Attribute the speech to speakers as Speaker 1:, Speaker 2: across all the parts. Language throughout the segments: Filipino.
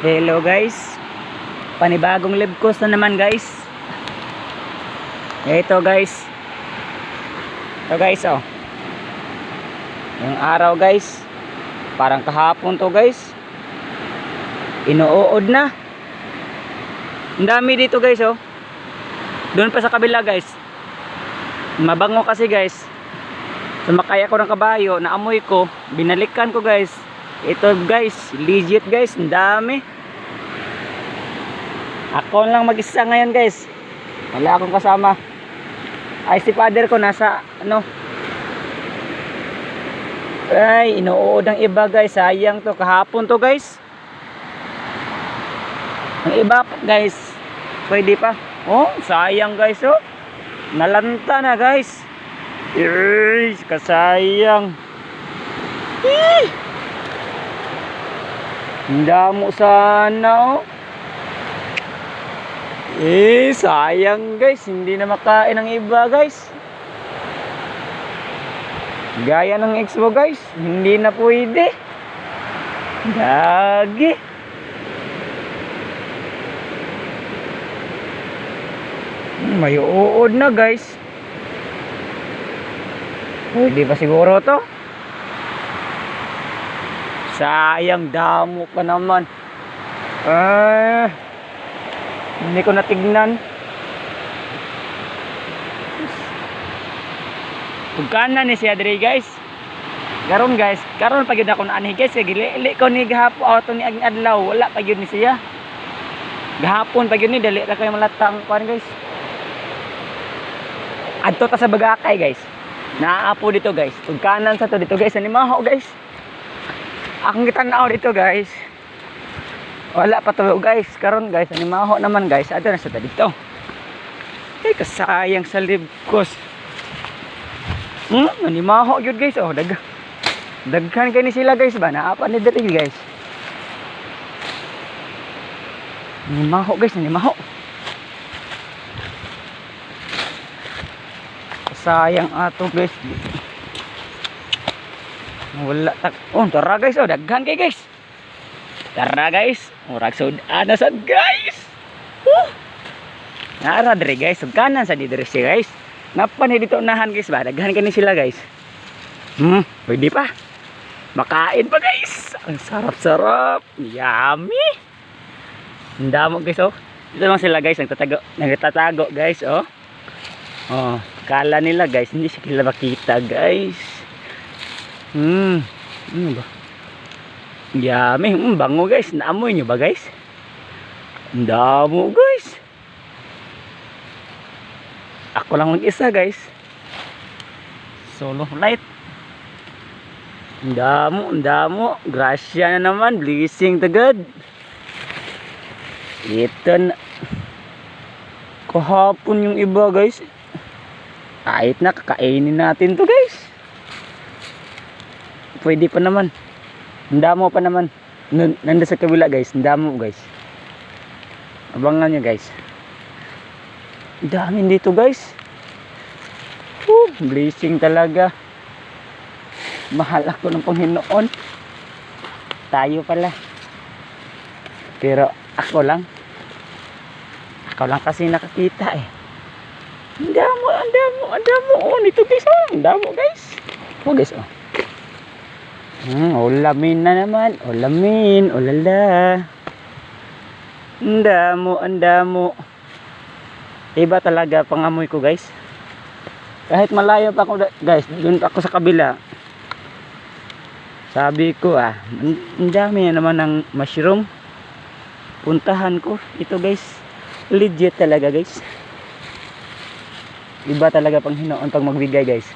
Speaker 1: Hello guys, panibagong live course na naman guys. Ito guys, oh, yung araw guys, parang kahapon to guys, inuod na. Ang dami dito guys, oh. Doon pa sa kabila guys, mabango kasi guys. Sumakay ako ng kabayo, naamoy ko, binalikan ko guys. Ito guys, legit guys, ang dami. Ako lang mag-isa ngayon guys, wala akong kasama. Ay, si father ko nasa ay, inuod ang iba guys. Sayang to, kahapon to guys. Ang iba guys, pwede pa. Oh, sayang guys, oh. Nalanta na guys. Yes, kasayang. Ang damo sana, oh. Sayang guys, hindi na makain ang iba guys. Gaya ng ex mo guys, hindi na pwede. Gagi. May uod na guys. Pwede pa siguro to. Sayang, damo pa naman. Hindi ko natignan. Pagkana ni siya diri guys. Karon guys, karon pag yun ako naani guys, gili ko ni gahapon auto ni aging adlaw, wala pag yun ni siya. Gahapon pag yun ni dali ra kayo malatang kuan guys. Adto ta sa Bagakay guys. Naapo dito guys. Pagkanan sa to dito guys, animaho guys. Akong gitanaw dito guys. Wala pa to guys. Karon guys, animaho naman guys. Adto na sa dito. Ay kasayang sa libkos. Animaho gyud guys. Oh, daghan kay ni sila guys ba. Naapa ni diri guys. Animaho guys, animaho. Sayang ato guys. Wala tak. Oh, tara guys, oh, daghan kay guys. Tara guys, murag sud-ana sad guys. Nara diri guys, sugkanan sa diri si guys. Napa ni dito unahan guys ba? Daghan kani sila guys. Pwede pa. Makain pa guys. Ang sarap-sarap. Yummy. Ang damo guys, oh. Dito lang sila guys, nagtatago guys, oh. Oh, kala nila guys, hindi sila makita guys. Ano ba? Yummy, bango guys. Naamoy nyo ba guys? Ang damo guys. Ako lang mag-isa guys. Solo flight. Ang damo. Grasya na naman. Blessing to God. Ito na. Kahapon yung iba guys. Kahit na kakainin natin to guys. Pwede pa naman. Ang damo pa naman. Nanda sa kabila guys. Ang damo guys. Abangan nyo guys. Ang dami dito guys. Blessing talaga. Mahal ako ng Panginoon. Tayo pala. Pero ako lang kasi nakakita eh. Ang damo. Oh, nito guys, oh. Ang damo guys. Oh guys, oh. Ulamin na naman. Ulamin. Ulala. Ang damo. Iba talaga pangamoy ko guys. Kahit malayo pa ako guys, doon ako sa kabila. Sabi ko ang dami na naman ng mushroom. Puntahan ko. Ito guys, legit talaga guys. Iba talaga Panginoon pag magbigay guys.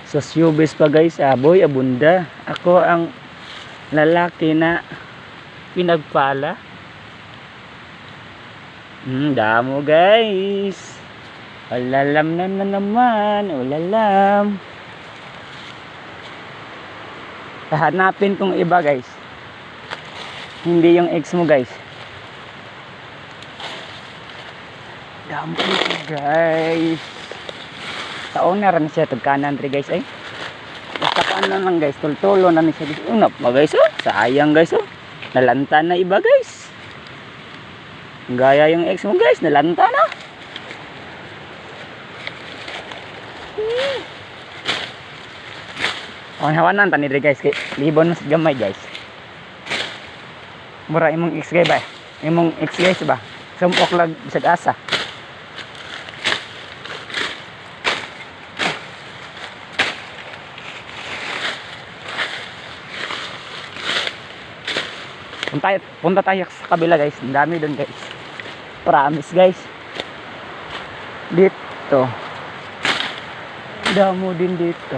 Speaker 1: Sa showbiz pa guys, aboy abunda. Ako ang lalaki na pinagpala. Damo guys. Ulalam na naman. Ulalam. Hanapin kong iba guys. Hindi yung ex mo guys. Damo guys. Taon na rin siya tagkanan rin guys ay. Basta paano lang guys, tultulo na ni siya guys. Unap pa guys oh. Sayang guys oh. Nalanta na iba guys. Gaya yung ex mo guys, nalanta na. Hawanan tani diri guys kay libon mas gamay guys. Mura imong ex guys ba? Imong ex guys ba? Sumpok lag bisag asa. Punta tayo sa kabila guys. Ang dami doon guys. Promise guys. Dito. Damo din dito.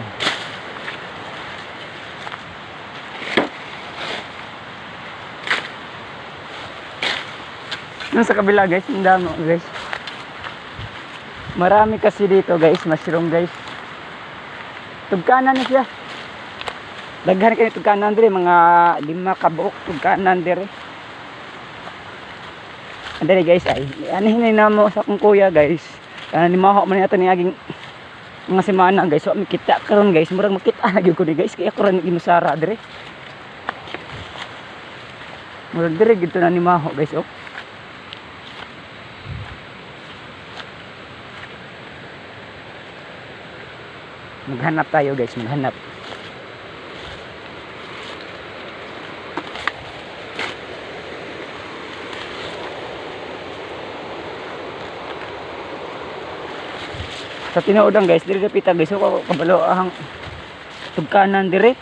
Speaker 1: Nasa kabila guys. Ang damo guys. Marami kasi dito guys. Mushroom guys. Tugkanan na siya. Daghan kayo tugkanan dire mga 5 kabuok tugkanan dire. Andre guys ay anihin na mo sa kong kuya guys. Ni maho man ato ni aging mga semana guys. So makita karon guys, murag makita gyud ko ni guys kay ako ra ni ginusara dire. Murag dire gid to na ni maho guys oh. Maghanap tayo guys, maghanap. Sa tinuodang guys, diri pita guys, so kabalo ang tugkanan dire.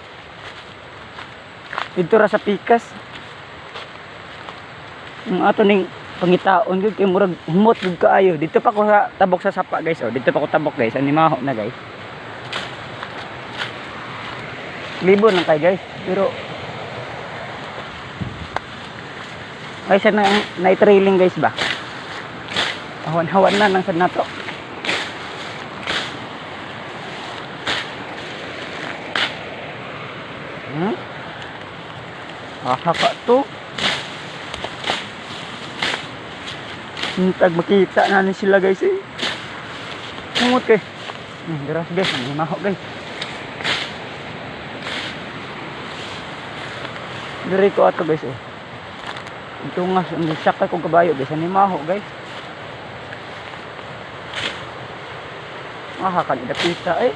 Speaker 1: Dito ra sa pikas. Ang ato ning pangitaon gyud kay murag humot gyud kaayo. Dito pa ko sa tabok sa sapa guys, oh. Dito pa ko tabok guys, animaho na guys. Libon lang kay guys, pero ay sa na trailing guys ba. Hawan-hawan na lang sa nato. Haka to. Hintag makita na ni sila guys eh. Mungot kay. Deras guys, ang maho guys. Diri ko ato guys oh. Ito nga, ang sakay kong kabayo guys, ang maho guys. Kan ida pita eh.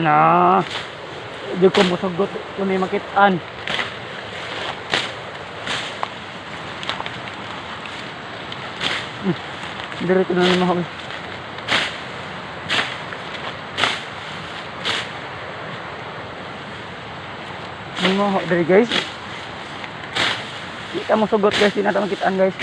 Speaker 1: Na di ko musugot kung may makitaan. Diretso na naman ako. Mga dari guys. Kita musugot guys, di natin makitaan guys.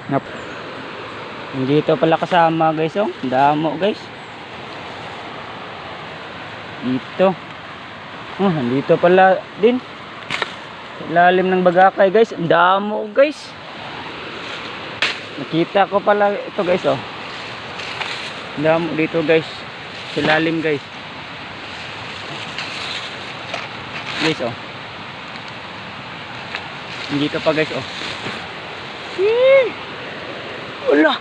Speaker 1: Nap. Dito pala kasama guys oh. Damo guys. Dito. Oh, dito pala din. Lalim ng bagakay guys. Damo guys. Nakita ko pala ito guys oh. Damo dito guys. Silalim guys. Guys oh. Dito pa guys oh. Wala,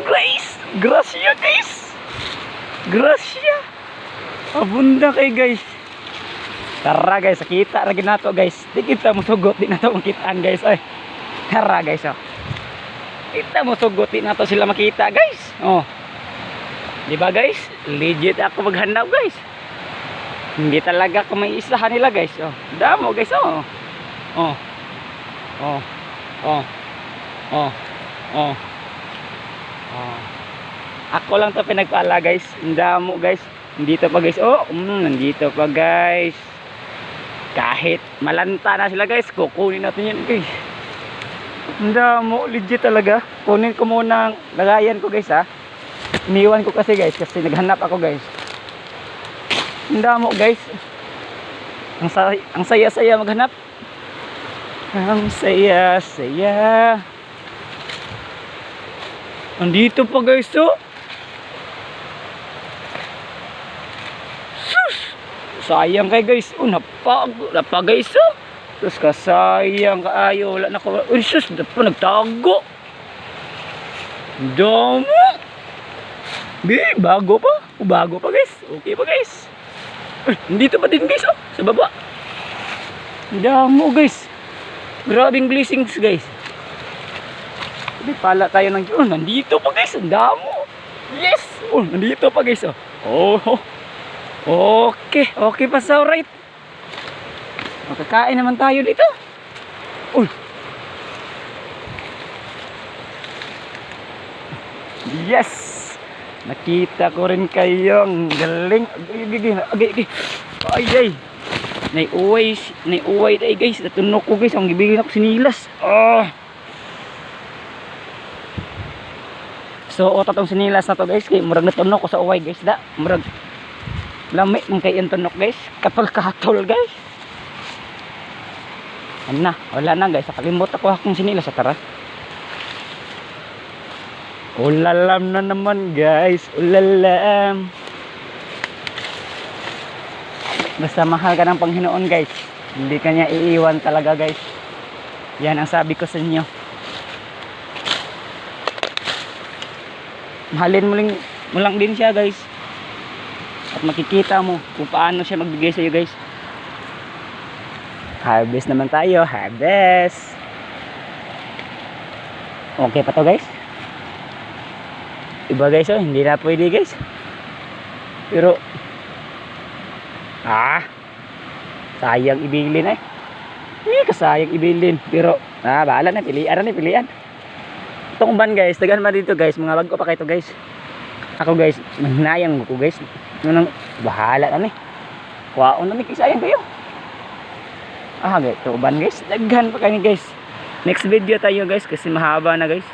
Speaker 1: guys, gracia guys, gracia, abunda kay guys. Tara guys, kita lagi nato guys. Di kita musugot, di nato makitaan guys. Ay, tara guys oh. Kita musugot, di nato sila makita guys. Oh, di ba guys? Legit ako maghanap guys. Hindi talaga ako may isahan nila guys. Oh, damo guys oh. Oh, oh, oh, oh, oh. Oh. Ako lang to pinagpala guys. Ang damo guys. Nandito pa guys. Oh, nandito pa guys. Kahit malanta na sila guys, kukunin natin yan guys. Ang damo, legit talaga. Kunin ko muna ang lagayan ko guys ha. Iniwan ko kasi guys, kasi naghanap ako guys. Ang damo guys. Ang saya-saya maghanap. Ang saya-saya. Andito pa guys oh. Sus! Sayang kay guys. Oh, napa guys oh. Terus kasayang kaayo. Wala na ko. Uy sus, pa nagtago. Damo. Bago pa. Bago pa guys. Okay pa guys. Dito pa din guys oh. Sa baba. Damo guys. Grabing blessings guys. Hindi pala tayo ng oh, nandito pa guys. Ang damo. Yes. Oh, nandito pa guys oh. Oh. Okay. Okay pa sa right. Makakain naman tayo dito. Uy. Yes. Nakita ko rin kayo. Ang galing. Agay. Ay. Naiuway tayo guys. Natunok ko guys. Ang ibigin ako sinilas. So otot ang sinilas na to guys. Kaya murag natunok ko sa uway guys. Murag lami mong kayo tunok guys. Katol guys. Ano na, wala na guys, nakalimot ako akong sinilas sa tara. Ulalam na naman guys, ulalam. Basta mahal ka ng Panginoon guys, hindi ka niya iiwan talaga guys. Yan ang sabi ko sa inyo. Mahalin mo lang din siya guys. At makikita mo kung paano siya magbigay sa iyo guys. Harvest naman tayo, harvest. Okay pa to guys. Iba guys oh, hindi na pwede guys. Pero sayang ibilin kasayang ibilin. Pero bahala na, pilian. Itong uban guys, tagaan man dito guys, mga bago pa kayo guys. Ako guys, nanginayang ko guys. Nung bahala na ni. Kuwaon na ni, sayang kayo. Guys, uban guys, daghan pa kayo guys. Next video tayo guys kasi mahaba na guys.